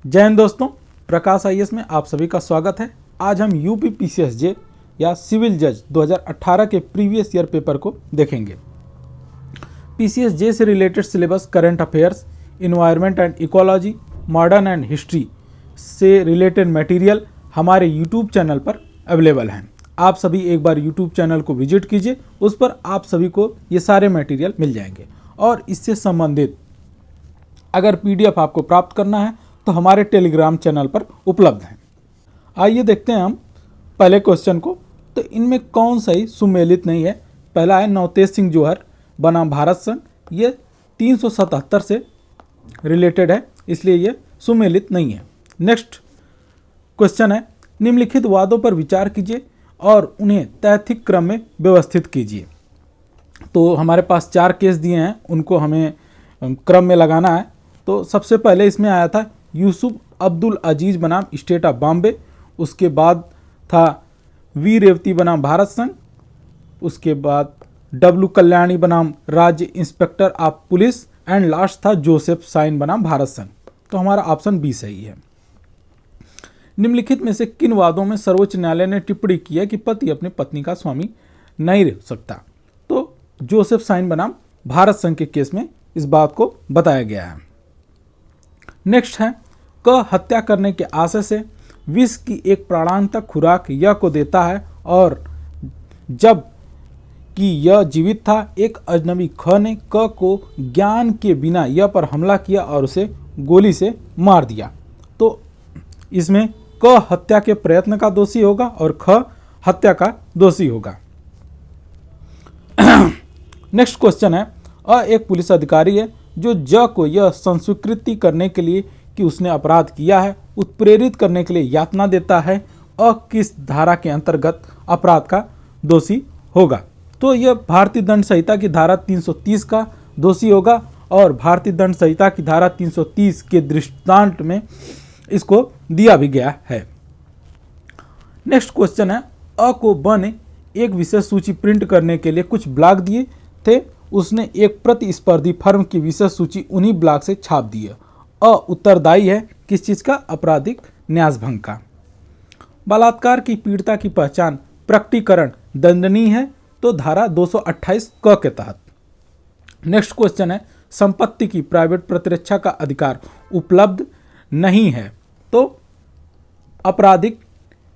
जय हिंद दोस्तों, प्रकाश आईएएस में आप सभी का स्वागत है। आज हम यूपी पीसीएसजे या सिविल जज 2018 के प्रीवियस ईयर पेपर को देखेंगे। पीसीएसजे से related syllabus, current affairs, environment and ecology, modern and history से रिलेटेड मटेरियल हमारे यूट्यूब चैनल पर अवेलेबल हैं। आप सभी एक बार यूट्यूब चैनल को विजिट कीजिए, उस पर आप सभी को ये सारे मटेरियल मिल जाएंगे। और इससे संबंधित अगर पीडीएफ आपको प्राप्त करना है तो हमारे टेलीग्राम चैनल पर उपलब्ध हैं। आइए देखते हैं हम पहले क्वेश्चन को। तो इनमें कौन सा ही सुमेलित नहीं है। पहला है नवतेज सिंह जौहर बनाम भारत संघ, ये 377 से रिलेटेड है, इसलिए ये सुमेलित नहीं है। नेक्स्ट क्वेश्चन है निम्नलिखित वादों पर विचार कीजिए और उन्हें तैथिक क्रम में व्यवस्थित कीजिए। तो हमारे पास 4 केस दिए हैं, उनको हमें क्रम में लगाना है। तो सबसे पहले इसमें आया था यूसुफ अब्दुल अजीज बनाम स्टेट ऑफ बॉम्बे, उसके बाद था वी रेवती बनाम भारत संघ, उसके बाद डब्ल्यू कल्याणी बनाम राज्य inspector of police and last था जोसेफ साइन बनाम भारत संघ। तो हमारा ऑप्शन बी सही है। निम्नलिखित में से किन वादों में सर्वोच्च न्यायालय ने टिप्पणी की है कि पति अपनी पत्नी का स्वामी नहीं रह सकता? तो जोसेफ साइन बनाम भारत संघ के केस में इस बात को बताया गया है। नेक्स्ट है क हत्या करने के आशय से विष की एक प्राणांतक खुराक य को देता है और जब कि यह जीवित था, एक अजनबी ख ने क को ज्ञान के बिना य पर हमला किया और उसे गोली से मार दिया। तो इसमें क हत्या के प्रयत्न का दोषी होगा और ख हत्या का दोषी होगा। नेक्स्ट क्वेश्चन है अ एक पुलिस अधिकारी है जो ज को यह संस्वीकृति करने के लिए कि उसने अपराध किया है उत्प्रेरित करने के लिए यातना देता है, अ किस धारा के अंतर्गत अपराध का दोषी होगा? तो यह भारतीय दंड संहिता की धारा 330 का दोषी होगा और भारतीय दंड संहिता की धारा 330 के दृष्टांत में इसको दिया भी गया है। नेक्स्ट क्वेश्चन है अ को ब ने एक विशेष सूची प्रिंट करने के लिए कुछ ब्लॉक दिए थे, उसने एक प्रतिस्पर्धी फर्म की विशेष सूची उन्हीं ब्लॉक से छाप दी है। अ उत्तरदायी है किस चीज का? आपराधिक न्यासभंग का। बलात्कार की पीड़िता की पहचान प्रकटीकरण दंडनीय है, तो धारा 228 क के तहत। नेक्स्ट क्वेश्चन है संपत्ति की प्राइवेट प्रतिरक्षा का अधिकार उपलब्ध नहीं है, तो आपराधिक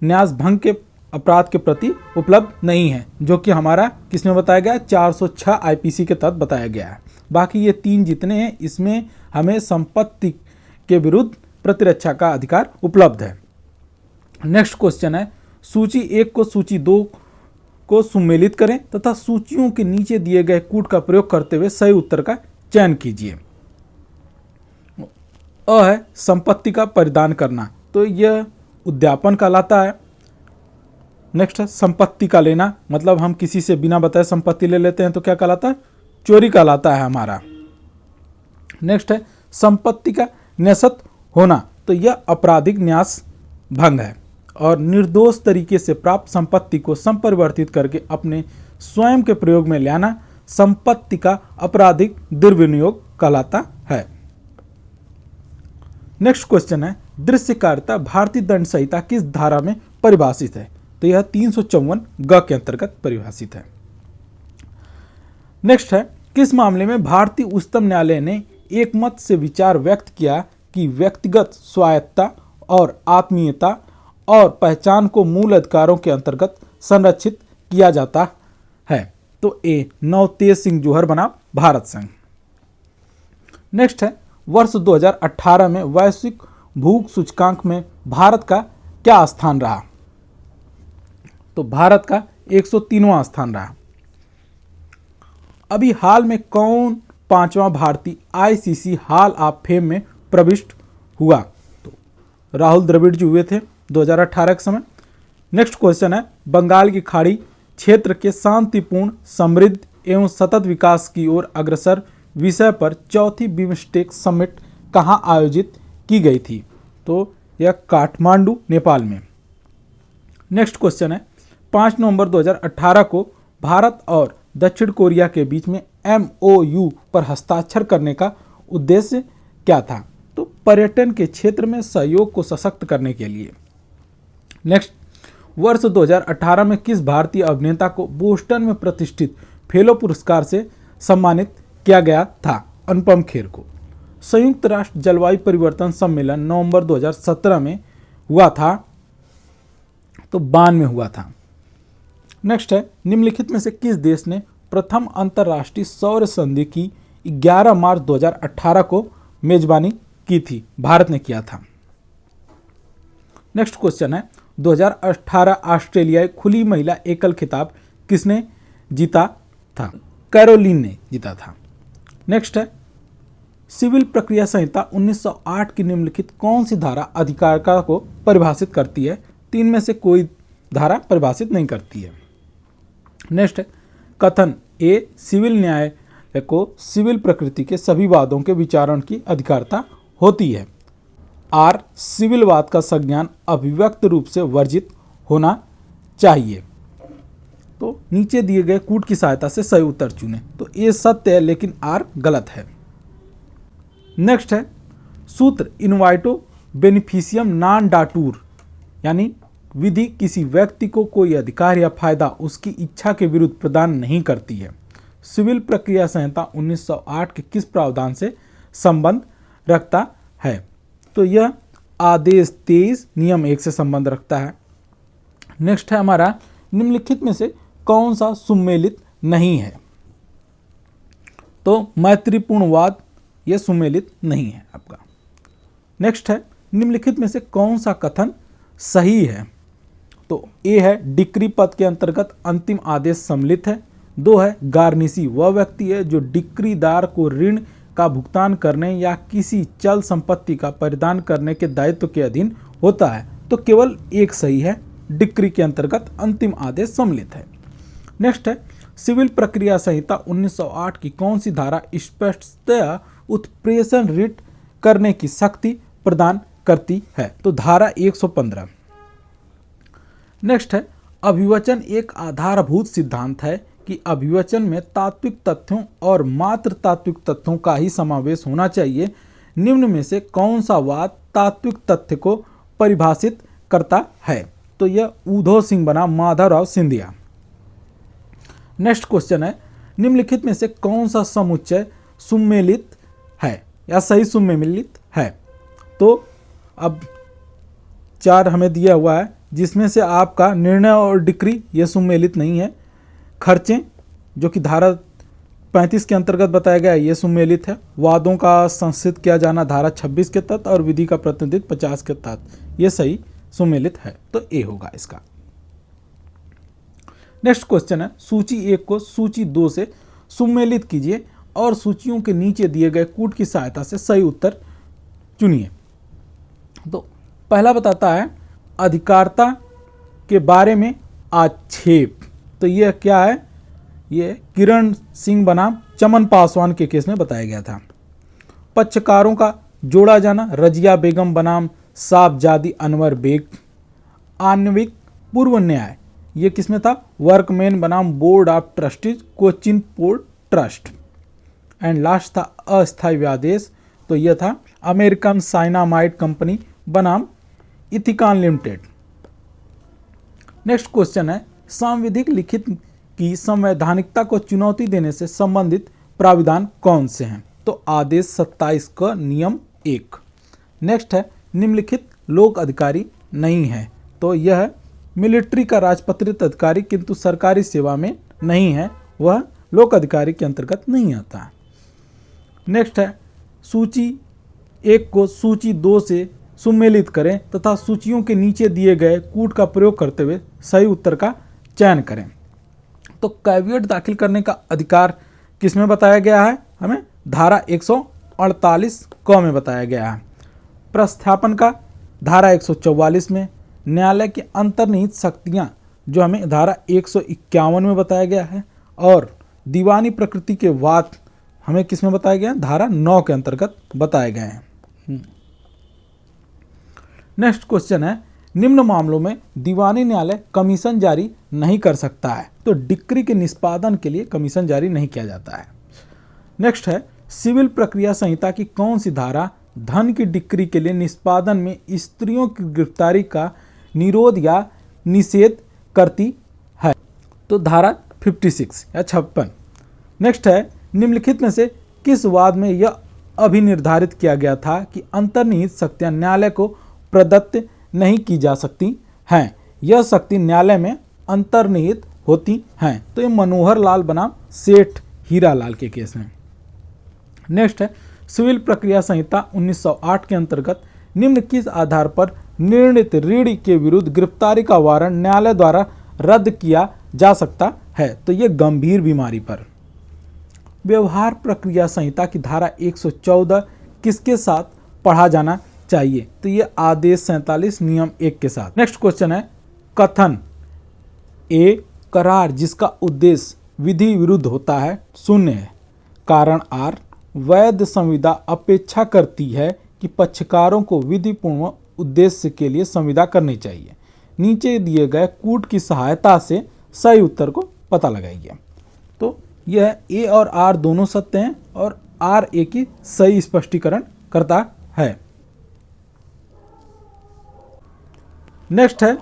न्यासभंग के अपराध के प्रति उपलब्ध नहीं है, जो कि हमारा किसमें बताया गया? 406 आईपीसी के तहत बताया गया है। बाकी ये 3 जितने हैं इसमें हमें संपत्ति के विरुद्ध प्रतिरक्षा का अधिकार उपलब्ध है। नेक्स्ट क्वेश्चन है सूची 1 को सूची 2 को सुमेलित करें तथा सूचियों के नीचे दिए गए कूट का प्रयोग करते हुए सही उत्तर का चयन कीजिए। अ है संपत्ति का परिधान करना, तो यह उद्यापन कहलाता है। नेक्स्ट है संपत्ति का लेना, मतलब हम किसी से बिना बताए संपत्ति ले लेते हैं तो क्या कहलाता है? चोरी कहलाता है हमारा। नेक्स्ट है संपत्ति का न्यस्त होना, तो यह आपराधिक न्यास भंग है। और निर्दोष तरीके से प्राप्त संपत्ति को संपरिवर्तित करके अपने स्वयं के प्रयोग में लाना संपत्ति का आपराधिक दुर्विनियोग कहलाता है। नेक्स्ट क्वेश्चन है दृश्यकारिता भारतीय दंड संहिता किस धारा में परिभाषित है? तो यह 354 ग के अंतर्गत परिभाषित है। नेक्स्ट है किस मामले में भारतीय उच्चतम न्यायालय ने एक मत से विचार व्यक्त किया कि व्यक्तिगत स्वायत्तता और आत्मीयता और पहचान को मूल अधिकारों के अंतर्गत संरक्षित किया जाता है? तो ए नवतेज सिंह जौहर बनाम भारत संघ। नेक्स्ट है वर्ष 2018 में वैश्विक भूख सूचकांक में भारत का क्या स्थान रहा? तो भारत का 103वां स्थान रहा। अभी हाल में कौन 5वां भारतीय आईसीसी हॉल ऑफ फेम में प्रविष्ट हुआ? तो राहुल द्रविड़ जी हुए थे 2018 के समय। नेक्स्ट क्वेश्चन है बंगाल की खाड़ी क्षेत्र के शांतिपूर्ण, समृद्ध एवं सतत विकास की ओर अग्रसर विषय पर चौथी बिम्स्टेक समिट कहाँ आयोजित की गई थी? तो यह काठमांडू, नेपाल में। नेक्स्ट क्वेश्चन है 5 नवंबर 2018 को भारत और दक्षिण कोरिया के बीच में MOU पर हस्ताक्षर करने का उद्देश्य क्या था? तो पर्यटन के क्षेत्र में सहयोग को सशक्त करने के लिए। नेक्स्ट, वर्ष 2018 में किस भारतीय अभिनेता को बोस्टन में प्रतिष्ठित फेलो पुरस्कार से सम्मानित किया गया था? अनुपम खेर को। संयुक्त राष्ट्र जलवायु परिवर्तन सम्मेलन नवंबर 2017 में हुआ था, तो बान में हुआ था। नेक्स्ट है, निम्नलिखित में से किस देश ने प्रथम अंतर्राष्ट्रीय सौर संधि की 11 मार्च 2018 को मेजबानी की थी? भारत ने किया था। नेक्स्ट क्वेश्चन है, 2018 ऑस्ट्रेलियाई खुली महिला एकल खिताब किसने जीता था? कैरोलिन ने जीता था। नेक्स्ट है, सिविल प्रक्रिया संहिता 1908 की निम्नलिखित कौन सी धारा अधिकारिता को परिभाषित करती है? तीन में से कोई धारा परिभाषित नहीं करती है। नेक्स्ट है, कथन ए सिविल न्याय को सिविल प्रकृति के सभी वादों के विचारण की अधिकारिता होती है। आर सिविलवाद का संज्ञान अभिव्यक्त रूप से वर्जित होना चाहिए। तो नीचे दिए गए कूट की सहायता से सही उत्तर चुनें। तो ये सत्य है लेकिन आर गलत है। नेक्स्ट है, सूत्र इनवाइटो बेनिफिशियम नॉन डाटूर यानी विधि किसी व्यक्ति को कोई अधिकार या फायदा उसकी इच्छा के विरुद्ध प्रदान नहीं करती है। सिविल प्रक्रिया संहिता 1908 के किस प्रावधान से संबंध रखता है? तो यह आदेश 23 नियम 1 से संबंध रखता है। नेक्स्ट है हमारा, निम्नलिखित में से कौन सा सुमेलित नहीं है? तो मैत्रीपूर्णवाद यह सुमेलित नहीं है आपका। नेक्स्ट है, निम्नलिखित में से कौन सा कथन सही है? तो ए है डिक्री पद के अंतर्गत अंतिम आदेश सम्मिलित है। 2 है, गार्निसी वह व्यक्ति है जो डिक्रीदार को ऋण का भुगतान करने या किसी चल संपत्ति का परिधान करने के दायित्व के अधीन होता है। तो केवल एक सही है, डिक्री के अंतर्गत अंतिम आदेश सम्मिलित है। नेक्स्ट है, सिविल प्रक्रिया संहिता 1908 की कौन सी धारा स्पष्टतया उत्प्रेषण रिट करने की शक्ति प्रदान करती है? तो धारा 115। नेक्स्ट है, अभिवचन एक आधारभूत सिद्धांत है कि अभिवचन में तात्विक तथ्यों और मात्र तात्विक तथ्यों का ही समावेश होना चाहिए। निम्न में से कौन सा वाद तात्विक तथ्य को परिभाषित करता है? तो यह उधो सिंह बनाम माधवराव सिंधिया। नेक्स्ट क्वेश्चन है, निम्नलिखित में से कौन सा समुच्चय सुमेलित है या सही सुमेलित है? तो अब 4 हमें दिया हुआ है जिसमें से आपका निर्णय और डिक्री ये सुमेलित नहीं है। खर्चे जो कि धारा 35 के अंतर्गत बताया गया है ये सुमेलित है। वादों का संस्थित किया जाना धारा 26 के तहत और विधि का प्रतिनिधित्व 50 के तहत ये सही सुमेलित है। तो ए होगा इसका। नेक्स्ट क्वेश्चन है, सूची 1 को सूची 2 से सुमेलित कीजिए और सूचियों के नीचे दिए गए कूट की सहायता से सही उत्तर चुनिए। तो पहला बताता है अधिकारिता के बारे में आक्षेप। तो यह क्या है? ये किरण सिंह बनाम चमन पासवान के केस में बताया गया था। पक्षकारों का जोड़ा जाना रजिया बेगम बनाम साहबजादी अनवर बेग। आणविक पूर्व न्याय ये किसमें था? वर्कमैन बनाम board of trustees Cochin port trust. And last था अस्थायी व्यादेश। तो यह था अमेरिकन साइनामाइड कंपनी बनाम इथिकॉन लिमिटेड। नेक्स्ट क्वेश्चन है, सांविधिक लिखित की संवैधानिकता को चुनौती देने से संबंधित प्राविधान कौन से हैं? तो आदेश 27 का नियम 1। नेक्स्ट है, निम्नलिखित लोक अधिकारी नहीं है। तो यह मिलिट्री का राजपत्रित अधिकारी किंतु सरकारी सेवा में नहीं है, वह लोक अधिकारी के अंतर्गत नहीं आता है। नेक्स्ट है, सूची 1 को सूची 2 से सुमेलित करें तथा सूचियों के नीचे दिए गए कूट का प्रयोग करते हुए सही उत्तर का चयन करें। तो कैविएट दाखिल करने का अधिकार किसमें बताया गया है? हमें धारा 148 क में बताया गया है। प्रस्थापन का धारा 144 में। न्यायालय की अंतर्निहित शक्तियां जो हमें धारा 151 में बताया गया है। और दीवानी प्रकृति के वाद हमें किसमें बताया गया है? धारा 9 के अंतर्गत बताए गए हैं। नेक्स्ट क्वेश्चन है, निम्न मामलों में दीवानी न्यायालय कमीशन जारी नहीं कर सकता है। तो डिक्री के निष्पादन के लिए कमीशन जारी नहीं किया जाता है। नेक्स्ट है, सिविल प्रक्रिया संहिता की कौन सी धारा धन की बिक्री के लिए निष्पादन में स्त्रियों की गिरफ्तारी का निरोध या निषेध करती है। तो धारा 56 या 56। नेक्स्ट है, निम्नलिखित में से किस वाद में यह अभिनिर्धारित किया गया था कि अंतर्निहित शक्तियां न्यायालय को प्रदत्त नहीं की जा सकती हैं? यह शक्ति न्यायालय में अंतर्निहित होती हैं। तो ये मनोहर लाल बनाम सेठ हीरालाल के केस में। नेक्स्ट है, सिविल प्रक्रिया संहिता 1908 के अंतर्गत निम्न किस आधार पर निर्णीत ऋण के विरुद्ध गिरफ्तारी का वारंट न्यायालय द्वारा रद्द किया जा सकता है? तो ये गंभीर बीमारी पर। व्यवहार प्रक्रिया संहिता की धारा 114 किसके साथ पढ़ा जाना चाहिए? तो ये आदेश 47 नियम 1 के साथ। नेक्स्ट क्वेश्चन है, कथन ए करार जिसका उद्देश्य विधि विरुद्ध होता है शून्य है। कारण आर वैध संविदा अपेक्षा करती है कि पक्षकारों को विधिपूर्ण उद्देश्य के लिए संविदा करनी चाहिए। नीचे दिए गए कूट की सहायता से सही उत्तर को पता लगाइए। तो यह ए और आर दोनों सत्य हैं और आर ए की सही स्पष्टीकरण करता है। नेक्स्ट है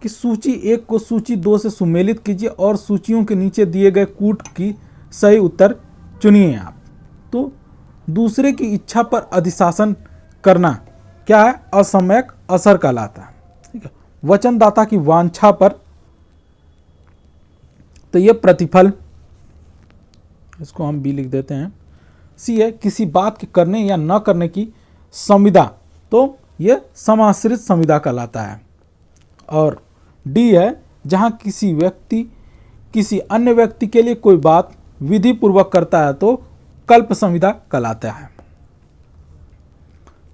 कि सूची 1 को सूची 2 से सुमेलित कीजिए और सूचियों के नीचे दिए गए कूट की सही उत्तर चुनिए आप। तो दूसरे की इच्छा पर अधिशासन करना क्या है? असम्यक असर कहलाता है। ठीक है। वचनदाता की वांछा पर, तो ये प्रतिफल, इसको हम बी लिख देते हैं। सी है किसी बात के करने या न करने की संविदा, तो यह समाश्रित संविदा कहलाता है। और डी है जहां किसी व्यक्ति किसी अन्य व्यक्ति के लिए कोई बात विधि पूर्वक करता है तो कल्प संविदा कहलाता है।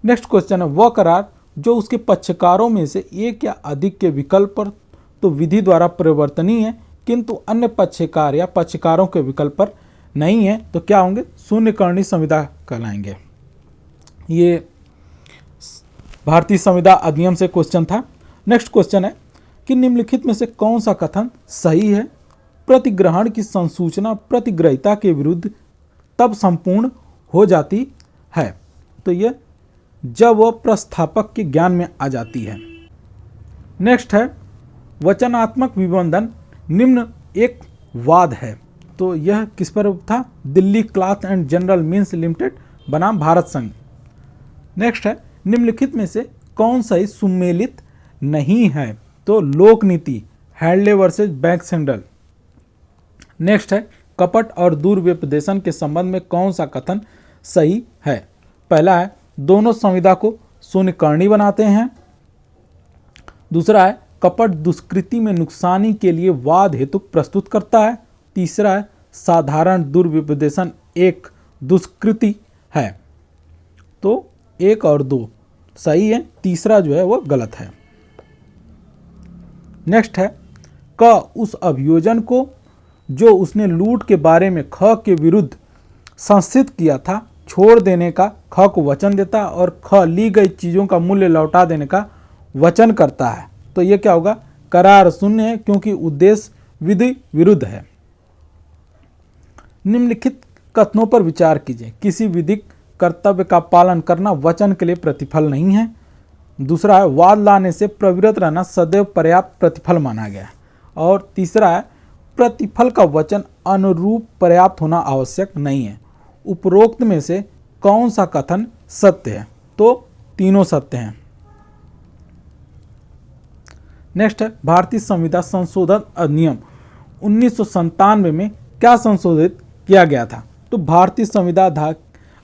नेक्स्ट क्वेश्चन है, वह करार जो उसके पक्षकारों में से एक या अधिक के विकल्प पर तो विधि द्वारा परिवर्तनीय है किंतु अन्य पक्षकार या पक्षकारों के विकल्प पर नहीं है, तो क्या होंगे? शून्यकर्णी संविदा कहलाएंगे। ये भारतीय संविदा अधिनियम से क्वेश्चन था। नेक्स्ट क्वेश्चन है कि निम्नलिखित में से कौन सा कथन सही है? प्रतिग्रहण की संसूचना प्रतिग्रहिता के विरुद्ध तब संपूर्ण हो जाती है, तो यह जब वह प्रस्थापक के ज्ञान में आ जाती है। नेक्स्ट है, वचनात्मक विबंधन निम्न एक वाद है, तो यह किस पर था? Delhi cloth and general mills limited बनाम भारत संघ। नेक्स्ट है, निम्नलिखित में से कौन सा सुमेलित नहीं है? तो लोक नीति Hadley versus bank sandal. Next है, कपट और दुर्व्यपदेशन के संबंध में कौन सा कथन सही है? पहला है, दोनों संविदा को शून्यकर्णी बनाते हैं। दूसरा है, कपट दुष्कृति में नुकसानी के लिए वाद हेतु प्रस्तुत करता है। तीसरा है, साधारण दुर्व्यपदेशन एक दुष्कृति है। तो 1 और 2 सही है, तीसरा जो है वो गलत है। नेक्स्ट है, क उस अभियोजन को जो उसने लूट के बारे में ख के विरुद्ध संस्थित किया था छोड़ देने का ख को वचन देता है और ख ली गई चीज़ों का मूल्य लौटा देने का वचन करता है। तो ये क्या होगा? करार शून्य है क्योंकि उद्देश्य विधि विरुद्ध है। निम्नलिखित कथनों पर विचार कीजिए। किसी विधिक कर्तव्य का पालन करना वचन के लिए प्रतिफल नहीं है। दूसरा है, वाद लाने से प्रवृत्त रहना सदैव पर्याप्त प्रतिफल माना गया। और तीसरा है, प्रतिफल का वचन अनुरूप पर्याप्त होना आवश्यक नहीं है। उपरोक्त में से कौन सा कथन सत्य है? तो तीनों सत्य हैं। नेक्स्ट है, भारतीय संविदा संशोधन अधिनियम 1997 में क्या संशोधित किया गया था? तो भारतीय संविदा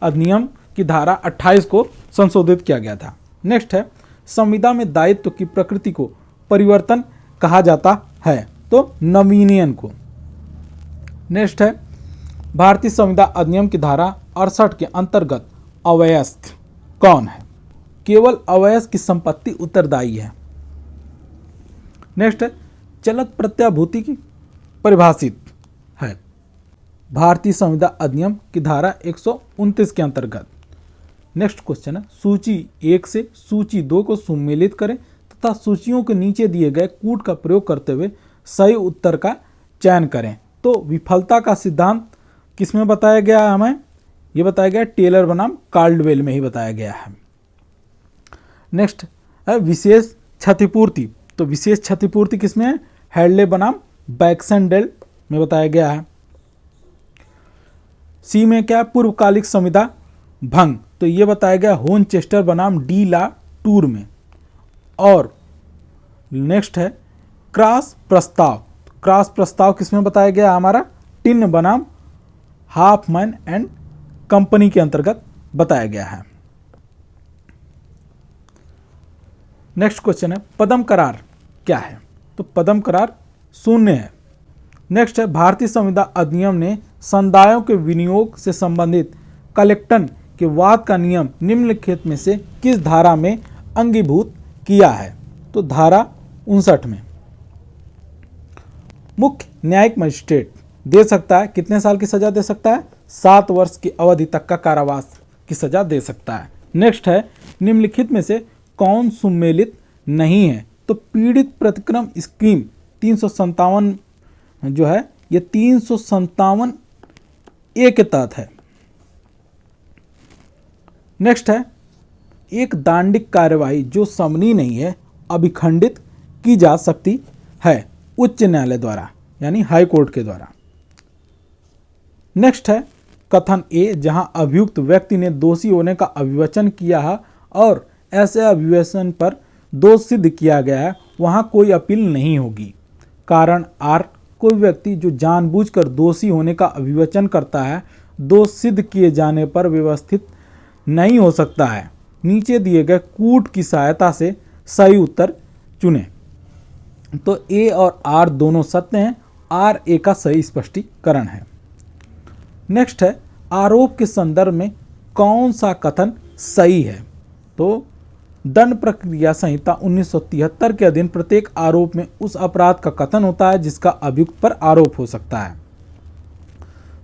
अधिनियम की धारा 28 को संशोधित किया गया था। नेक्स्ट है, संविदा में दायित्व की प्रकृति को परिवर्तन कहा जाता है, तो नवीनीकरण को। नेक्स्ट है, भारतीय संविदा अधिनियम की धारा 68 के अंतर्गत अवयस्क कौन है? केवल अवयस्क की संपत्ति उत्तरदायी है। नेक्स्ट है, चलत प्रत्याभूति की परिभाषित है भारतीय संविदा अधिनियम की धारा 129 के अंतर्गत। नेक्स्ट क्वेश्चन है, सूची 1 से सूची 2 को सुमेलित करें तथा सूचियों के नीचे दिए गए कूट का प्रयोग करते हुए सही उत्तर का चयन करें। तो विफलता का सिद्धांत किसमें बताया गया है हमें? ये बताया गया टेलर बनाम कार्डवेल में ही बताया गया है। नेक्स्ट है विशेष क्षतिपूर्ति। तो विशेष क्षतिपूर्ति किसमें है? हैडले बनाम बैक्सेंडेल में बताया गया है। सी में क्या? पूर्वकालिक संविदा भंग। तो ये बताया गया होनचेस्टर बनाम डी ला टूर में। और नेक्स्ट है क्रॉस प्रस्ताव। क्रॉस प्रस्ताव किसमें बताया गया? हमारा टिन बनाम हाफमैन एंड कंपनी के अंतर्गत बताया गया है। नेक्स्ट क्वेश्चन है पदम करार क्या है? तो पदम करार शून्य है। नेक्स्ट है भारतीय संविदा अधिनियम ने संदायों के विनियोग से संबंधित कलेक्टन के वाद का नियम निम्नलिखित में से किस धारा में अंगीभूत किया है? तो धारा 59 में। मुख्य न्यायिक मजिस्ट्रेट दे सकता है, कितने साल की सजा दे सकता है? 7 वर्ष की अवधि तक का कारावास की सजा दे सकता है। नेक्स्ट है निम्नलिखित में से कौन सुमेलित नहीं है? तो पीड़ित प्रतिक्रम स्कीम 357 जो है ये 357 ए के तहत है। नेक्स्ट है एक दांडिक कार्यवाही जो समनी नहीं है अभिखंडित की जा सकती है उच्च न्यायालय द्वारा यानी हाई कोर्ट के द्वारा। नेक्स्ट है कथन ए जहां अभियुक्त व्यक्ति ने दोषी होने का अभिवचन किया है और ऐसे अभिवचन पर दोष सिद्ध किया गया है वहां कोई अपील नहीं होगी। कारण आर कोई व्यक्ति जो जानबूझकर दोषी होने का अभिवचन करता है दोष सिद्ध किए जाने पर व्यवस्थित नहीं हो सकता है। नीचे दिए गए कूट की सहायता से सही उत्तर चुनें। तो ए और आर दोनों सत्य हैं, आर ए का सही स्पष्टीकरण है। नेक्स्ट है आरोप के संदर्भ में कौन सा कथन सही है? तो दंड प्रक्रिया संहिता 1973 के अधीन प्रत्येक आरोप में उस अपराध का कथन होता है जिसका अभियुक्त पर आरोप हो सकता है।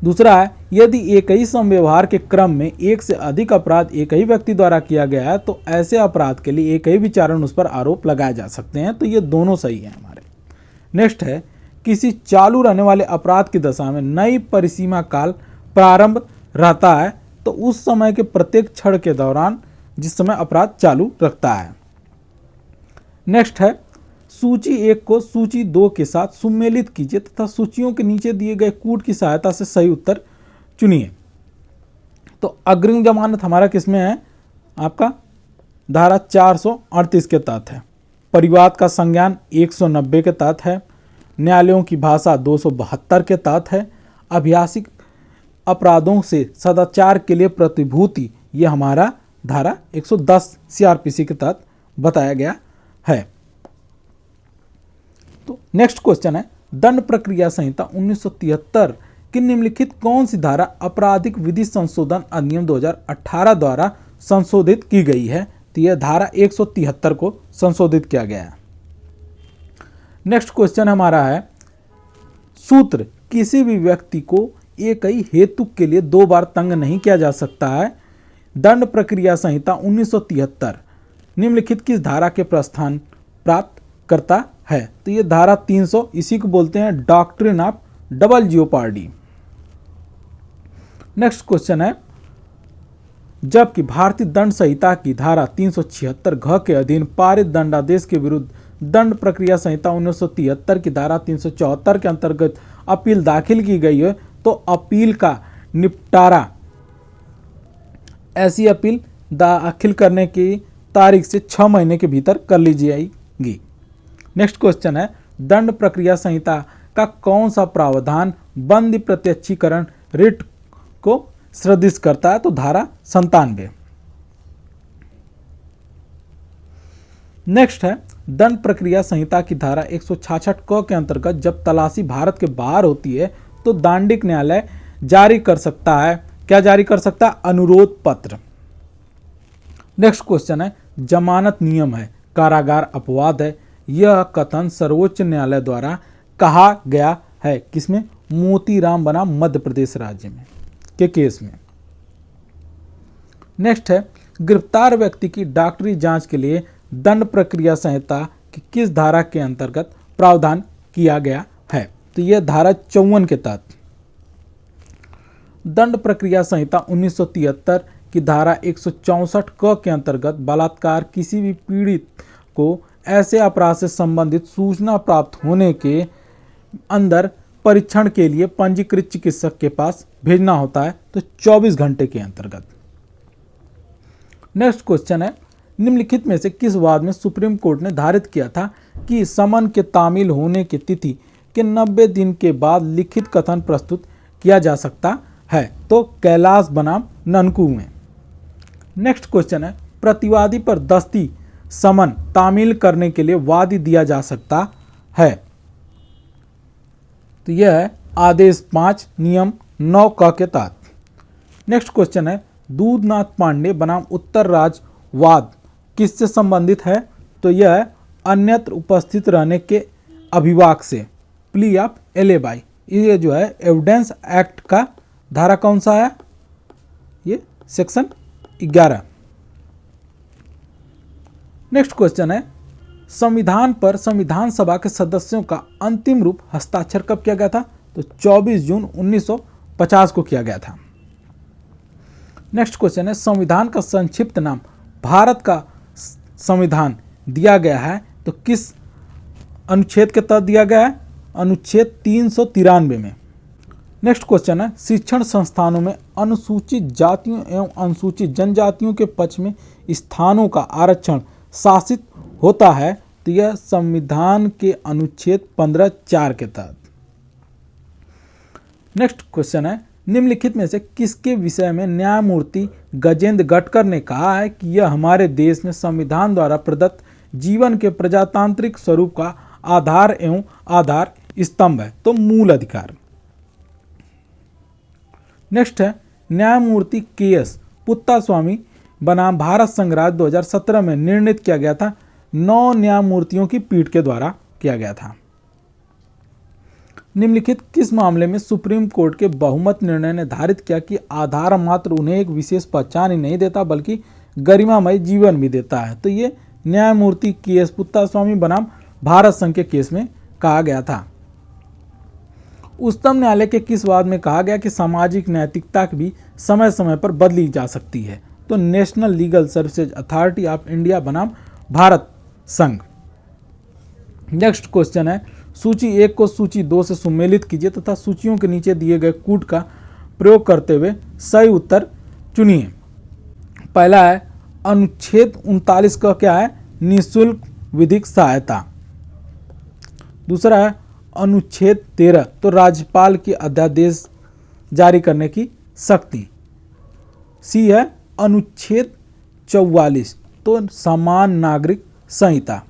दूसरा है यदि एक ही समव्यवहार के क्रम में एक से अधिक अपराध एक ही व्यक्ति द्वारा किया गया है तो ऐसे अपराध के लिए एक ही विचारण उस पर आरोप लगाए जा सकते हैं। तो ये दोनों सही हैं हमारे। नेक्स्ट है किसी चालू रहने वाले अपराध की दशा में नई परिसीमा काल प्रारंभ रहता है तो उस समय के प्रत्येक क्षण के दौरान जिस समय अपराध चालू रखता है। नेक्स्ट है सूची 1 को सूची 2 के साथ सुमेलित कीजिए तथा सूचियों के नीचे दिए गए कूट की सहायता से सही उत्तर चुनिए। तो अग्रिम जमानत हमारा किसमें है? आपका धारा 438 के तहत है। परिवाद का संज्ञान 190 के तहत है। न्यायालयों की भाषा 272 के तहत है। अभ्यासिक अपराधों से सदाचार के लिए प्रतिभूति ये हमारा धारा 110 सीआरपीसी के तहत बताया गया है। तो नेक्स्ट क्वेश्चन है दंड प्रक्रिया संहिता 1973 की निम्नलिखित कौन सी धारा आपराधिक विधि संशोधन अधिनियम 2018 द्वारा संशोधित की गई है? तो यह धारा 173 को संशोधित किया गया है। नेक्स्ट क्वेश्चन हमारा है सूत्र किसी भी व्यक्ति को एक ही हेतु के लिए 2 बार तंग नहीं किया जा सकता है। दंड प्रक्रिया संहिता 1973 निम्नलिखित किस धारा के प्रस्थान प्राप्त करता है? तो ये धारा 300 इसी को बोलते हैं doctrine of double jeopardy. Next question है जबकि भारतीय दंड संहिता की धारा 376 घ के अधीन पारित दंडादेश के विरुद्ध दंड प्रक्रिया संहिता 1973 की धारा 374 के अंतर्गत अपील दाखिल की गई है तो अपील का निपटारा ऐसी अपील दाखिल करने की तारीख से 6 महीने के भीतर कर ली जाएगी। नेक्स्ट क्वेश्चन है दंड प्रक्रिया संहिता का कौन सा प्रावधान बंदी प्रत्यक्षीकरण रिट को सदृश करता है? तो धारा 97। नेक्स्ट है दंड प्रक्रिया संहिता की धारा 166 क के अंतर्गत जब तलाशी भारत के बाहर होती है तो दांडिक न्यायालय जारी कर सकता है। क्या जारी कर सकता है? अनुरोध पत्र। नेक्स्ट क्वेश्चन है जमानत नियम है कारागार अपवाद है यह कथन सर्वोच्च न्यायालय द्वारा कहा गया है किसमें? मोतीराम बनाम मध्य प्रदेश राज्य में के केस में। नेक्स्ट है गिरफ्तार व्यक्ति की डॉक्टरी जांच के लिए दंड प्रक्रिया संहिता की किस धारा के अंतर्गत प्रावधान किया गया है? तो यह धारा 54 के तहत। दंड प्रक्रिया संहिता 1973 की धारा 164 क के अंतर्गत बलात्कार किसी भी पीड़ित को ऐसे अपराध से संबंधित सूचना प्राप्त होने के अंदर परीक्षण के लिए पंजीकृत चिकित्सक के पास भेजना होता है, तो 24 घंटे के अंतर्गत। नेक्स्ट क्वेश्चन है, निम्नलिखित में से किस वाद में सुप्रीम कोर्ट ने धारित किया था कि समन के तामील होने की तिथि के 90 दिन के बाद लिखित कथन प्रस्तुत किया जा सकता है, तो कैलाश बनाम ननकू में। नेक्स्ट क्वेश्चन है, प्रतिवादी पर दस्ती समन तामील करने के लिए वादी दिया जा सकता है, तो यह है आदेश 5 नियम 9 क के तहत। नेक्स्ट क्वेश्चन है, दूधनाथ पांडे बनाम उत्तर राज वाद किससे संबंधित है, तो यह है अन्यत्र उपस्थित रहने के अभिभाग से, प्ली ऑफ एलेबाई। ये जो है एविडेंस एक्ट का धारा कौन सा है, ये सेक्शन 11। नेक्स्ट क्वेश्चन है, संविधान पर संविधान सभा के सदस्यों का अंतिम रूप हस्ताक्षर कब किया गया था, तो 24 जून 1950 को किया गया था। नेक्स्ट क्वेश्चन है, संविधान का संक्षिप्त नाम भारत का संविधान दिया गया है, तो किस अनुच्छेद के तहत दिया गया है, अनुच्छेद 393 में। नेक्स्ट क्वेश्चन है, शिक्षण संस्थानों में अनुसूचित जातियों एवं अनुसूचित जनजातियों के पक्ष में स्थानों का आरक्षण शासित होता है, तो यह संविधान के अनुच्छेद 15(4) के तहत। नेक्स्ट क्वेश्चन है, निम्नलिखित में से किसके विषय में न्यायमूर्ति गजेंद्र गटकर ने कहा है कि यह हमारे देश में संविधान द्वारा प्रदत्त जीवन के प्रजातांत्रिक स्वरूप का आधार एवं आधार स्तंभ है, तो मूल अधिकार। नेक्स्ट है, न्यायमूर्ति के.एस. पुत्तास्वामी बनाम भारत संघ राज्य 2017 में निर्णित किया गया था, 9 न्यायमूर्तियों की पीठ के द्वारा किया गया था। निम्नलिखित किस मामले में सुप्रीम कोर्ट के बहुमत निर्णय ने धारित किया कि आधार मात्र उन्हें एक विशेष पहचान ही नहीं देता बल्कि गरिमामय जीवन भी देता है, तो ये न्यायमूर्ति के.एस. पुत्तास्वामी बनाम भारत संघ के केस में कहा गया था। उच्चतम न्यायालय के किस वाद में कहा गया कि सामाजिक नैतिकता भी समय समय पर बदली जा सकती है, तो national legal services authority of India बनाम भारत संघ। नेक्स्ट क्वेश्चन है, सूची 1 को सूची 2 से सुमेलित कीजिए तथा सूचियों के नीचे दिए गए कूट का प्रयोग करते हुए सही उत्तर चुनिए। पहला है अनुच्छेद 39 का क्या है, निःशुल्क विधिक सहायता। दूसरा है अनुच्छेद 13, तो राज्यपाल की अध्यादेश जारी करने की शक्ति। सी है अनुच्छेद 44, तो समान नागरिक संहिता।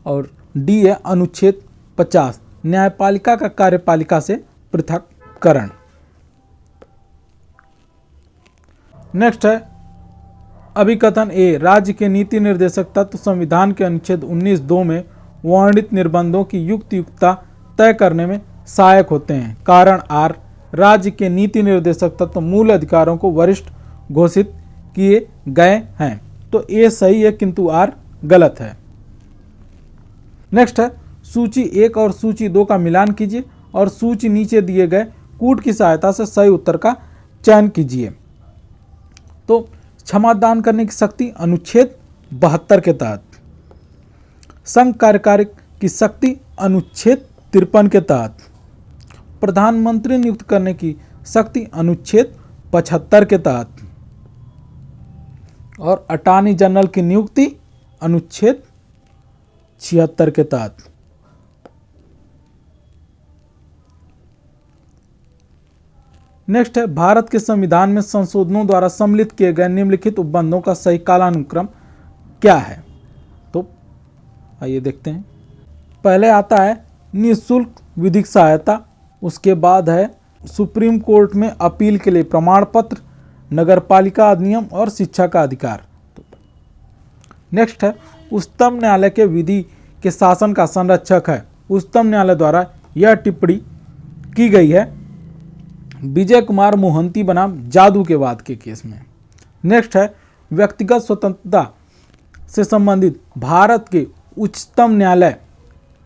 और डी है अनुच्छेद 50, न्यायपालिका का कार्यपालिका से पृथककरण। नेक्स्ट है अभिकथन ए, राज्य के नीति निर्देशक तत्व संविधान के अनुच्छेद 19(2) में वर्णित निर्बंधों की युक्तियुक्तता तय करने में सहायक होते हैं। कारण आर, राज्य के नीति निर्देशक तत्व मूल अधिकारों को वरिष्ठ घोषित किए गए हैं, तो ए सही है किंतु आर गलत है। नेक्स्ट है सूची 1 और सूची 2 का मिलान कीजिए और सूची नीचे दिए गए कूट की सहायता से सही उत्तर का चयन कीजिए। तो क्षमा दान करने की शक्ति अनुच्छेद 72 के तहत, संघ कार्यकारी की शक्ति अनुच्छेद 53 के तहत, प्रधानमंत्री नियुक्त करने की शक्ति अनुच्छेद 75 के तहत और अटॉर्नी जनरल की नियुक्ति अनुच्छेद 76 के तहत। नेक्स्ट है भारत के संविधान में संशोधनों द्वारा सम्मिलित किए गए निम्नलिखित उपबंधों का सही कालानुक्रम क्या है, तो आइए देखते हैं। पहले आता है निःशुल्क विधिक सहायता, उसके बाद है सुप्रीम कोर्ट में अपील के लिए प्रमाण पत्र, नगरपालिका अधिनियम और शिक्षा का अधिकार। नेक्स्ट है उच्चतम न्यायालय के विधि के शासन का संरक्षक है। उच्चतम न्यायालय द्वारा यह टिप्पणी की गई है विजय कुमार मोहंती बनाम जादू के वाद के केस में। नेक्स्ट है व्यक्तिगत स्वतंत्रता से संबंधित भारत के उच्चतम न्यायालय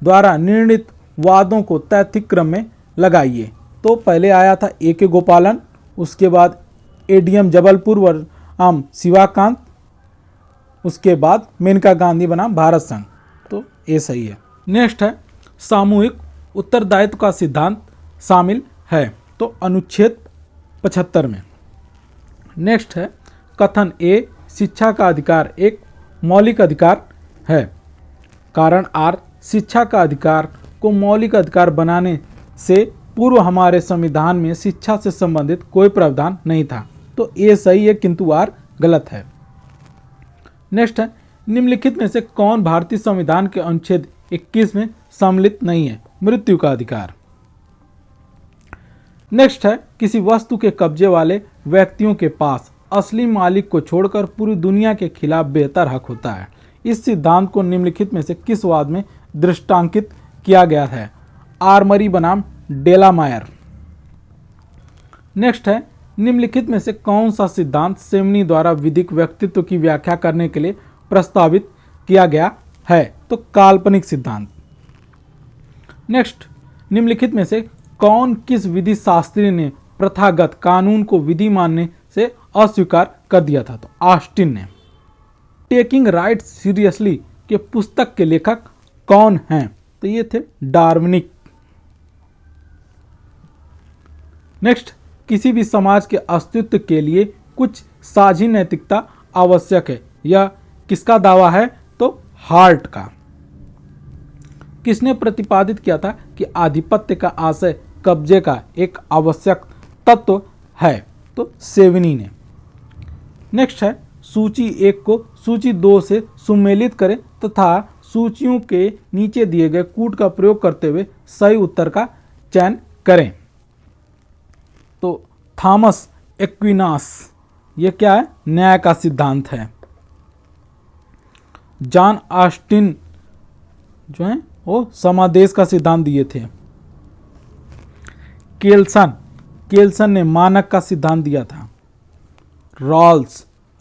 द्वारा निर्णीत वादों को तैथिक क्रम में लगाइए, तो तो पहले आया था ए के गोपालन, उसके बाद एडीएम जबलपुर बनाम शिवाकांत, उसके बाद मेनका गांधी बनाम भारत संघ। तो ये सही है। नेक्स्ट है सामूहिक उत्तरदायित्व का सिद्धांत शामिल है, तो अनुच्छेद 75 में। नेक्स्ट है कथन ए शिक्षा का अधिकार एक मौलिक अधिकार है। कारण आर शिक्षा का अधिकार को मौलिक अधिकार बनाने से पूर्व हमारे संविधान में शिक्षा से संबंधित कोई प्रावधान नहीं था। तो ये सही है किंतु आर गलत है। नेक्स्ट है निम्नलिखित में से कौन भारतीय संविधान के अनुच्छेद 21 में सम्मिलित नहीं है? मृत्यु का अधिकार। नेक्स्ट है किसी वस्तु के कब्जे वाले व्यक्तियों के पास असली मालिक को छोड़कर पूरी दुनिया के खिलाफ बेहतर हक होता है। इस सिद्धांत को निम्नलिखित में से किस वाद में दृष्टांकित किया गया है? आर्मरी बनाम डेलामायर। नेक्स्ट है निम्नलिखित में से कौन सा सिद्धांत सेमनी द्वारा विधिक व्यक्तित्व की व्याख्या करने के लिए प्रस्तावित किया गया है? तो काल्पनिक सिद्धांत। नेक्स्ट निम्नलिखित में से कौन किस विधि शास्त्री ने प्रथागत कानून को विधि मानने से अस्वीकार कर दिया था? तो ऑस्टिन ने। टेकिंग राइट सीरियसली के पुस्तक के लेखक कौन हैं? तो ये थे डार्विनिक। नेक्स्ट किसी भी समाज के अस्तित्व के लिए कुछ साझी नैतिकता आवश्यक है, यह किसका दावा है? तो हार्ट का। किसने प्रतिपादित किया था कि आधिपत्य का आशय कब्जे का एक आवश्यक तत्व है? तो सेवनी ने। नेक्स्ट है सूची 1 को सूची 2 से सुमेलित करें तथा सूचियों के नीचे दिए गए कूट का प्रयोग करते हुए सही उत्तर का चयन करें। तो थॉमस एक्विनास, ये क्या है? न्याय का सिद्धांत है। जॉन ऑस्टिन जो है वो समादेश का सिद्धांत दिए थे। केल्सन ने मानक का सिद्धांत दिया था।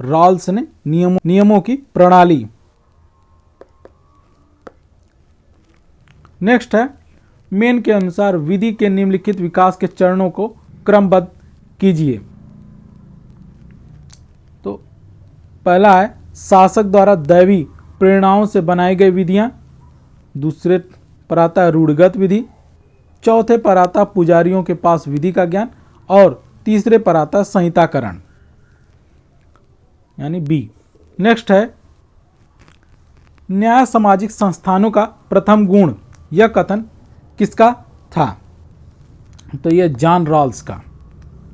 रॉल्स ने नियमों की प्रणाली। नेक्स्ट है मेन के अनुसार विधि के निम्नलिखित विकास के चरणों को क्रमबद्ध कीजिए। तो पहला है शासक द्वारा दैवी प्रेरणाओं से बनाई गई विधियां, दूसरे पर आता है रूढ़िगत विधि, चौथे पर आता पुजारियों के पास विधि का ज्ञान और तीसरे पर आता संहिताकरण यानी बी। नेक्स्ट है न्याय सामाजिक संस्थानों का प्रथम गुण, यह कथन किसका था? तो यह जॉन रॉल्स का।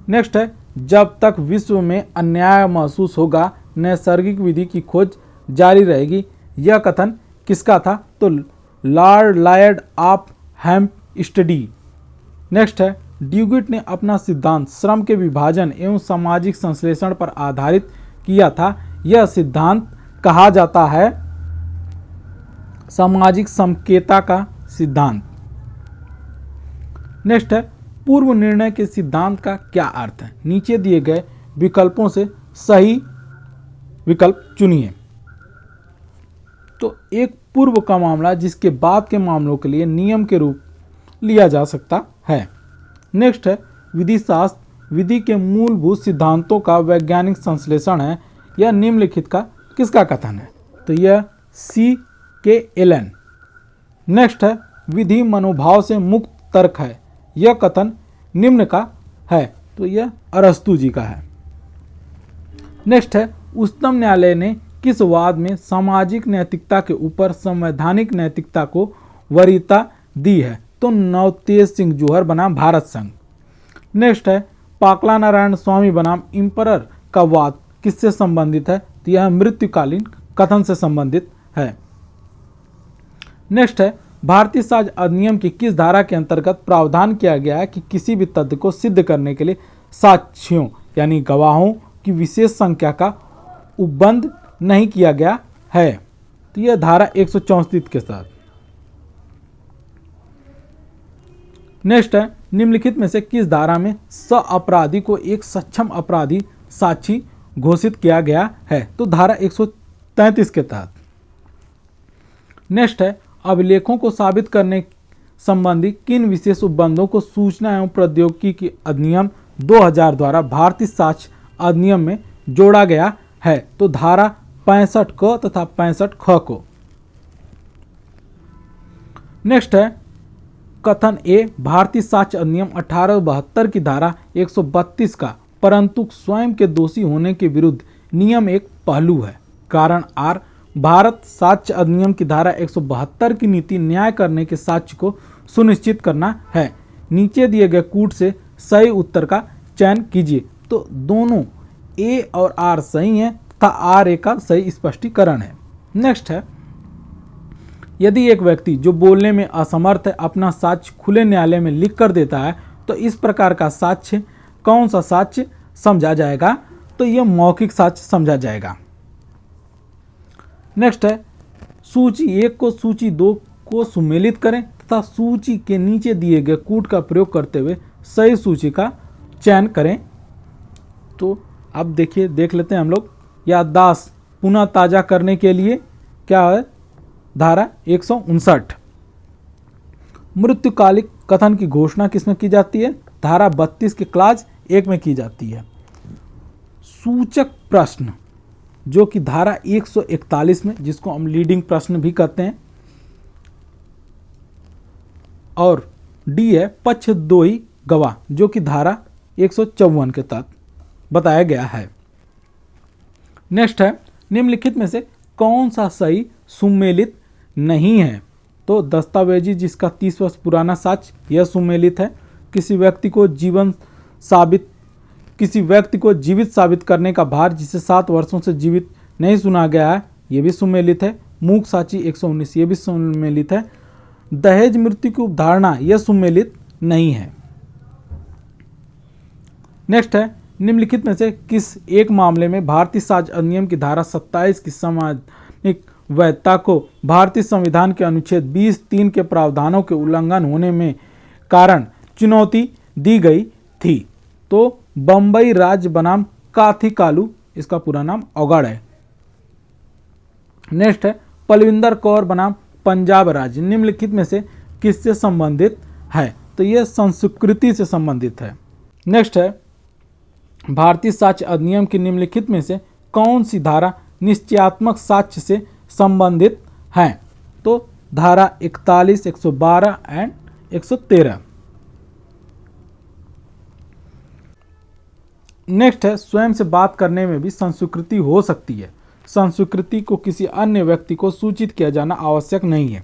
नेक्स्ट है जब तक विश्व में अन्याय महसूस होगा नैसर्गिक विधि की खोज जारी रहेगी, यह कथन किसका था? तो Lord Lloyd of Hempstead. Next है ड्यूगिट ने अपना सिद्धांत श्रम के विभाजन एवं सामाजिक संश्लेषण पर आधारित किया था। यह सिद्धांत कहा जाता है सामाजिक समकेता का सिद्धांत। नेक्स्ट है पूर्व निर्णय के सिद्धांत का क्या अर्थ है? नीचे दिए गए विकल्पों से सही विकल्प चुनिए। तो एक पूर्व का मामला जिसके बाद के मामलों के लिए नियम के रूप लिया जा सकता है। नेक्स्ट है विधि शास्त्र विधि के मूलभूत सिद्धांतों का वैज्ञानिक संश्लेषण है, यह निम्नलिखित का किसका कथन है? तो यह C.K. एलन। नेक्स्ट है विधि मनोभाव से मुक्त तर्क है, यह कथन निम्न का है, तो यह अरस्तु जी का है। नेक्स्ट है उच्चतम न्यायालय ने किस वाद में सामाजिक नैतिकता के ऊपर संवैधानिक नैतिकता को वरीयता दी है? तो नवतेज सिंह जौहर बनाम भारत संघ। नेक्स्ट है पाकला नारायण स्वामी बनाम इम्परर का वाद किससे संबंधित है? तो यह मृत्युकालीन कथन से संबंधित है। नेक्स्ट है भारतीय साक्ष्य अधिनियम की किस धारा के अंतर्गत प्रावधान किया गया है कि किसी भी तथ्य को सिद्ध करने के लिए साक्ष्यों यानी गवाहों की विशेष संख्या का उपबंध नहीं किया गया है? तो यह धारा 134 के साथ। नेक्स्ट है निम्नलिखित में से किस धारा में अपराधी को एक सक्षम अपराधी साक्षी घोषित किया गया है? तो धारा 133 के तहत। नेक्स्ट है अभिलेखों को साबित करने संबंधी किन विशेष उपबंधों को सूचना एवं प्रौद्योगिकी अधिनियम 2000 द्वारा भारतीय साक्ष्य अधिनियम में जोड़ा गया है? तो धारा 65 क तथा 65 ख को। नेक्स्ट है कथन ए, भारतीय साक्ष्य अधिनियम 1872 की धारा 132 का परंतु स्वयं के दोषी होने के विरुद्ध नियम एक पहलू है। कारण आर, भारत साक्ष्य अधिनियम की धारा 172 की नीति न्याय करने के साक्ष्य को सुनिश्चित करना है। नीचे दिए गए कूट से सही उत्तर का चयन कीजिए। तो दोनों ए और आर सही हैं तथा आर ए का सही स्पष्टीकरण है। नेक्स्ट है, यदि एक व्यक्ति जो बोलने में असमर्थ है अपना साक्ष्य खुले न्यायालय में लिख कर देता है तो इस प्रकार का साक्ष्य कौन सा साक्ष्य समझा जाएगा? तो यह मौखिक साक्ष्य समझा जाएगा। नेक्स्ट है, सूची 1 को सूची 2 को सुमेलित करें तथा सूची के नीचे दिए गए कूट का प्रयोग करते हुए सही सूची का चयन करें। तो अब देखिए, देख लेते हैं हम लोग। याददाश्त पुनः ताजा करने के लिए क्या है? धारा 159। मृत्युकालिक कथन की घोषणा किसमें की जाती है? धारा 32 के क्लाज 1 में की जाती है। सूचक प्रश्न जो कि धारा 141 में, जिसको हम लीडिंग प्रश्न भी कहते हैं, और डी है पक्षद्रोही गवाह जो कि धारा 154 के तहत बताया गया है। नेक्स्ट है, निम्नलिखित में से कौन सा सही सुमेलित नहीं है? तो दस्तावेजी जिसका 30 वर्ष पुराना साक्ष्य यह सुमेलित है। किसी व्यक्ति को जीवित साबित करने का भार जिसे 7 वर्षों से जीवित नहीं सुना गया है, यह भी सुमेलित है। मूक साक्षी 119 ये भी सुमेलित है। दहेज मृत्यु की उपधारणा यह सुमेलित नहीं है। नेक्स्ट है, निम्नलिखित में से किस एक मामले में भारतीय साक्ष्य अधिनियम की धारा 27 की सामान्यिक वैधता को भारतीय संविधान के अनुच्छेद 20(3) के प्रावधानों के उल्लंघन होने में कारण चुनौती दी गई थी? तो बंबई राज्य बनाम काथी कालू, इसका पूरा नाम औगड़ है। नेक्स्ट है, पलविंदर कौर बनाम पंजाब राज्य निम्नलिखित में से किससे संबंधित है? तो यह संस्कृति से संबंधित है। नेक्स्ट है, भारतीय साक्ष्य अधिनियम की निम्नलिखित में से कौन सी धारा निश्चयात्मक साक्ष्य से संबंधित है? तो धारा 41, 112 एंड 113। नेक्स्ट है, स्वयं से बात करने में भी संस्वीकृति हो सकती है। संस्वीकृति को किसी अन्य व्यक्ति को सूचित किया जाना आवश्यक नहीं है।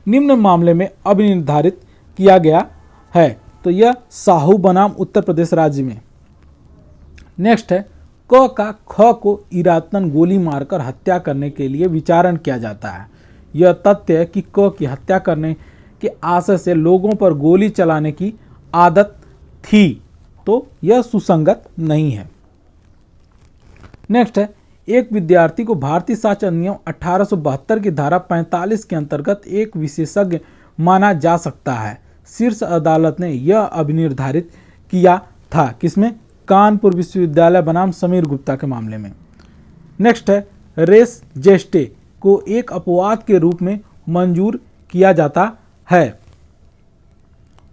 निम्न मामले में अभिनिर्धारित किया गया है। तो यह साहू बनाम उत्तर प्रदेश राज्य में। नेक्स्ट है, क का ख को इरादतन गोली मारकर हत्या करने के लिए विचारण किया जाता है। यह तथ्य है कि क की हत्या करने के आशय से लोगों पर गोली चलाने की आदत थी, तो यह सुसंगत नहीं है। नेक्स्ट है, एक विद्यार्थी को भारतीय साक्ष्य अधिनियम 1872 की धारा 45 के अंतर्गत एक विशेषज्ञ माना जा सकता है। शीर्ष अदालत ने यह अभिनिर्धारित किया था किसमें? कानपुर विश्वविद्यालय बनाम समीर गुप्ता के मामले में। नेक्स्ट है, रेस जेस्टे को एक अपवाद के रूप में मंजूर किया जाता है।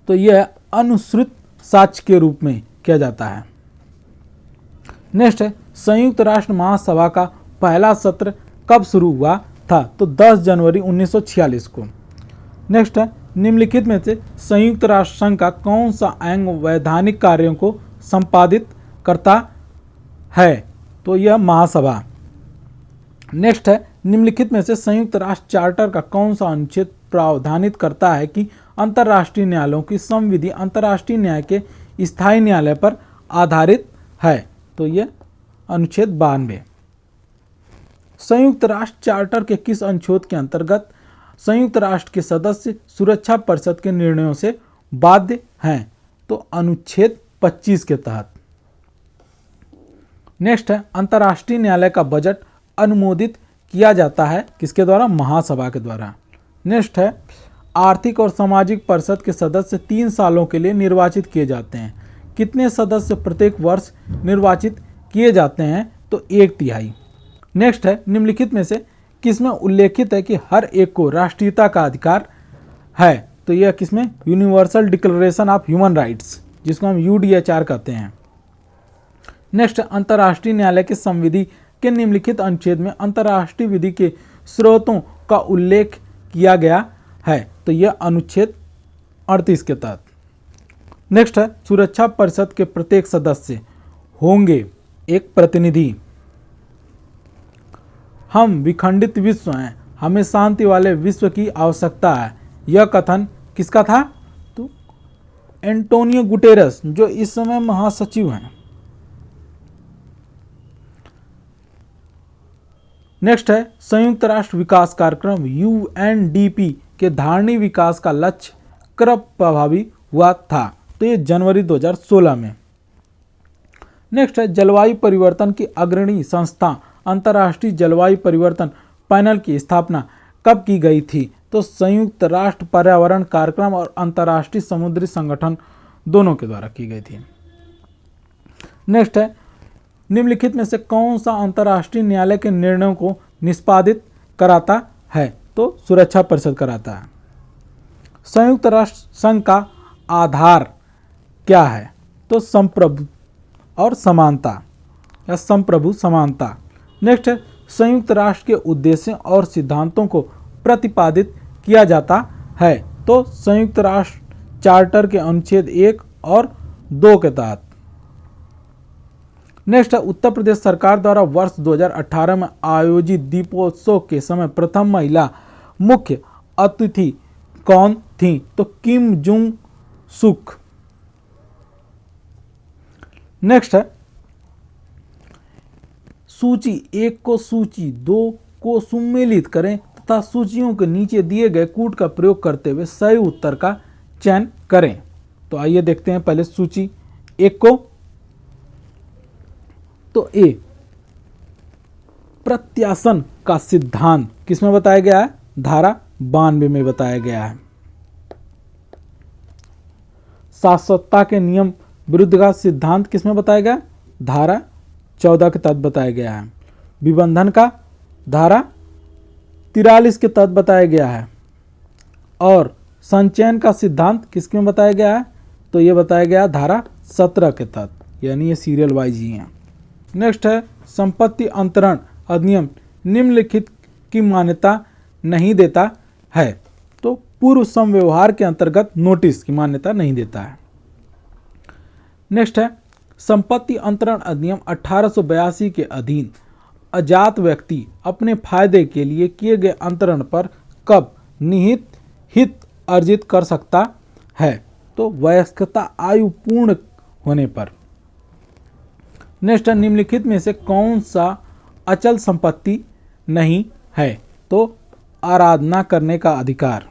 तो यह अनुश्रुत साक्ष्य के रूप में किया जाता है। नेक्स्ट है, संयुक्त राष्ट्र महासभा का पहला सत्र कब शुरू हुआ था? तो 10 जनवरी 1946 को। नेक्स्ट है, निम्नलिखित में से संयुक्त राष्ट्र संघ का कौन सा अंग वैधानिक कार्यों को संपादित करता है? तो यह महासभा। नेक्स्ट है, निम्नलिखित में से संयुक्त राष्ट्र चार्टर का कौन सा अनुच्छेद प्रावधानित करता है कि अंतर्राष्ट्रीय न्यायालयों की संविधि अंतर्राष्ट्रीय न्याय के स्थायी न्यायालय पर आधारित है? तो यह अनुच्छेद 92। संयुक्त राष्ट्र चार्टर के किस अनुच्छेद के अंतर्गत संयुक्त राष्ट्र के सदस्य सुरक्षा परिषद के निर्णयों से बाध्य हैं? तो अनुच्छेद 25 के तहत। नेक्स्ट है, अंतर्राष्ट्रीय न्यायालय का बजट अनुमोदित किया जाता है किसके द्वारा? महासभा के द्वारा। नेक्स्ट है, आर्थिक और सामाजिक परिषद के सदस्य 3 सालों के लिए निर्वाचित किए जाते हैं। कितने सदस्य प्रत्येक वर्ष निर्वाचित किए जाते हैं? तो 1/3। नेक्स्ट है, निम्नलिखित में से किसमें उल्लेखित है कि हर एक को राष्ट्रीयता का अधिकार है? तो यह किसमें, universal declaration of human rights, जिसको हम यूडीएचआर कहते हैं। नेक्स्ट, अंतर्राष्ट्रीय न्यायालय के संविधि के निम्नलिखित अनुच्छेद में अंतर्राष्ट्रीय विधि के स्रोतों का उल्लेख किया गया है, तो यह अनुच्छेद 38 के तहत। नेक्स्ट है, सुरक्षा परिषद के प्रत्येक सदस्य होंगे एक प्रतिनिधि। हम विखंडित विश्व हैं, हमें शांति वाले विश्व की आवश्यकता है। यह कथन किसका था, तो एंटोनियो गुटेरस, जो इस समय महासचिव हैं। नेक्स्ट है, संयुक्त राष्ट्र विकास कार्यक्रम यूएनडीपी के धारणीय विकास का लक्ष्य कब प्रभावी हुआ था, तो ये जनवरी 2016 में। नेक्स्ट है, जलवायु परिवर्तन की अग्रणी संस्था अंतर्राष्ट्रीय जलवायु परिवर्तन पैनल की स्थापना कब की गई थी, तो संयुक्त राष्ट्र पर्यावरण कार्यक्रम और अंतर्राष्ट्रीय समुद्री संगठन दोनों के द्वारा की गई थी। नेक्स्ट है, निम्नलिखित में से कौन सा अंतर्राष्ट्रीय न्यायालय के निर्णयों को निष्पादित कराता है, तो सुरक्षा परिषद कराता है। संयुक्त राष्ट्र संघ का आधार क्या है, तो संप्रभु और समानता या संप्रभु समानता। नेक्स्ट है, संयुक्त राष्ट्र के उद्देश्यों और सिद्धांतों को प्रतिपादित किया जाता है, तो संयुक्त राष्ट्र चार्टर के अनुच्छेद 1 और 2 के तहत। नेक्स्ट है, उत्तर प्रदेश सरकार द्वारा वर्ष 2018 में आयोजित दीपोत्सव के समय प्रथम महिला मुख्य अतिथि कौन थी, तो किम जुंग सुक। नेक्स्ट है, सूची 1 को सूची 2 को सुमेलित करें तथा सूचियों के नीचे दिए गए कूट का प्रयोग करते हुए सही उत्तर का चयन करें। तो आइए देखते हैं पहले सूची 1 को। तो ए, प्रत्यासन का सिद्धांत किसमें बताया गया है, धारा 92 में बताया गया है। शाश्वतता के नियम विरुद्ध का सिद्धांत किसमें बताया गया, धारा 14 के तहत बताया गया है। विबंधन का धारा 43 के तहत बताया गया है। और संचयन का सिद्धांत किसमें बताया गया है, तो ये बताया गया धारा 17 के तहत, यानी ये सीरियल वाइज ही है। नेक्स्ट है, संपत्ति अंतरण अधिनियम निम्नलिखित की मान्यता नहीं देता है, तो पूर्व समव्यवहार के अंतर्गत नोटिस की मान्यता नहीं देता है। नेक्स्ट है, संपत्ति अंतरण अधिनियम 1882 के अधीन अजात व्यक्ति अपने फायदे के लिए किए गए अंतरण पर कब निहित हित अर्जित कर सकता है, तो वयस्कता आयु पूर्ण होने पर। नेक्स्ट, निम्नलिखित में से कौन सा अचल संपत्ति नहीं है, तो आराधना करने का अधिकार।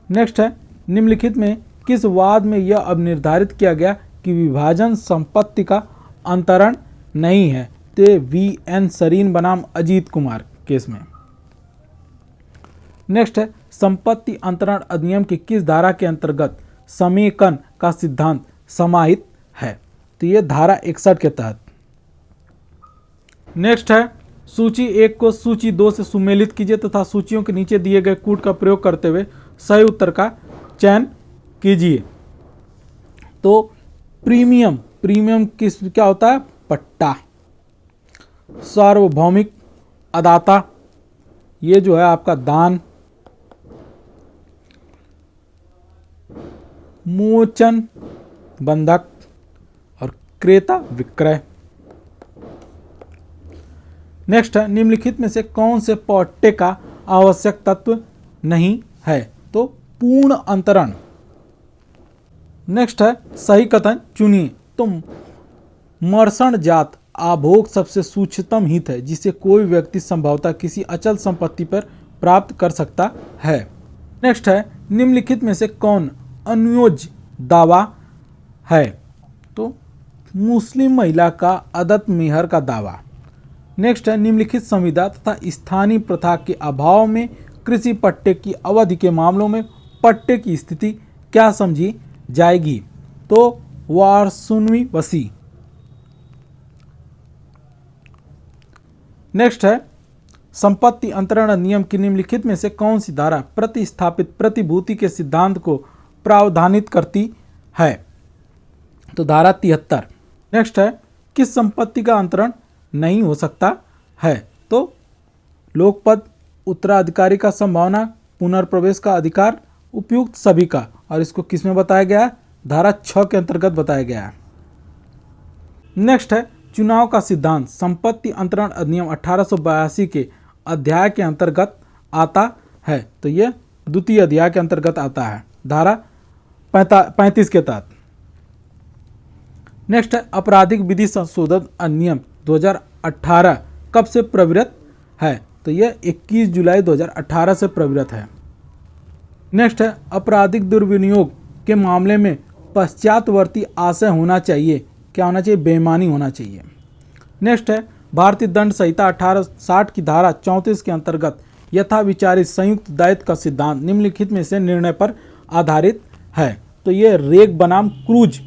नेक्स्ट है, निम्नलिखित में किस वाद में यह अब निर्धारित किया गया कि विभाजन संपत्ति का अंतरण नहीं है, तो वी.एन. सरीन बनाम अजीत कुमार केस में। नेक्स्ट है, संपत्ति अंतरण अधिनियम की किस धारा के अंतर्गत समेकन का सिद्धांत समाहित है, तो यह धारा 61 के तहत। नेक्स्ट है, सूची 1 को सूची 2 से सुमेलित कीजिए तथा सूचियों के नीचे दिए गए कूट का प्रयोग करते हुए सही उत्तर का चयन कीजिए। तो प्रीमियम किस क्या होता है, पट्टा। सार्वभौमिक अदाता, ये जो है आपका दान। मोचन बंधक और क्रेता विक्रय। नेक्स्ट है, निम्नलिखित में से कौन से पट्टे का आवश्यक तत्व नहीं है, तो पूर्ण अंतरण। नेक्स्ट है, सही कथन चुनिए। तो मर्षण जात आभोग सबसे सूक्ष्मतम हित है जिसे कोई व्यक्ति संभवतः किसी अचल संपत्ति पर प्राप्त कर सकता है। नेक्स्ट है, निम्नलिखित में से कौन अनुयोज्य दावा है, तो मुस्लिम महिला का अदत मेहर का दावा। नेक्स्ट है, निम्नलिखित संविदा तथा स्थानीय प्रथा के अभाव में कृषि पट्टे की अवधि के मामलों में पट्टे की स्थिति क्या समझी जाएगी, तो वारसूनवी वसी। नेक्स्ट है, संपत्ति अंतरण अधिनियम की निम्नलिखित में से कौन सी धारा प्रतिस्थापित प्रतिभूति के सिद्धांत को प्रावधानित करती है? तो धारा 73। नेक्स्ट है, किस संपत्ति का अंतरण नहीं हो सकता है? तो लोकपद, उत्तराधिकारी का संभावना, पुनर्प्रवेश का अधिकार, उपयुक्त सभी का। और इसको किस में बताया गया है? धारा 6 के अंतर्गत बताया गया है। नेक्स्ट है, चुनाव का सिद्धांत संपत्ति अंतरण अधिनियम 1882 के अध्याय के अंतर्गत आता है। तो यह द्वितीय अध्याय के अंतर्गत आता है, धारा 35 के तहत। नेक्स्ट है, आपराधिक विधि संशोधन अधिनियम 2018 कब से प्रवृत्त है? तो यह 21 जुलाई 2018 से प्रवृत्त है। नेक्स्ट है, आपराधिक दुर्विनियोग के मामले में पश्चातवर्ती आशय होना चाहिए। क्या होना चाहिए? बेईमानी होना चाहिए। नेक्स्ट है, भारतीय दंड संहिता 1860 की धारा 34 के अंतर्गत यथा विचारित संयुक्त दायित्व का सिद्धांत निम्नलिखित में से निर्णय पर आधारित है। तो ये रेग बनाम क्रूज।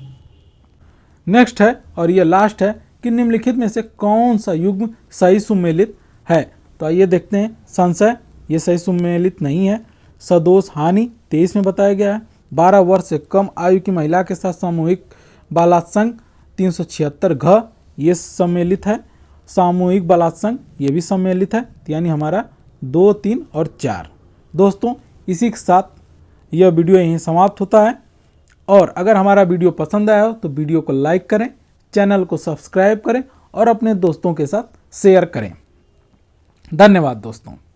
नेक्स्ट है, और ये लास्ट है कि निम्नलिखित में से कौन सा युग्म सही सुमेलित है? तो आइए देखते हैं। संशय, ये सही सुमेलित नहीं है। सदोष हानि 23 में बताया गया है। 12 वर्ष से कम आयु की महिला के साथ सामूहिक बलात्संग 376 घ, ये सम्मिलित है। सामूहिक बलात्संग ये भी सम्मिलित है, यानी हमारा 2, 3 और 4। दोस्तों, इसी के साथ यह वीडियो यहीं समाप्त होता है। और अगर हमारा वीडियो पसंद आया हो तो वीडियो को लाइक करें, चैनल को सब्सक्राइब करें और अपने दोस्तों के साथ शेयर करें। धन्यवाद दोस्तों।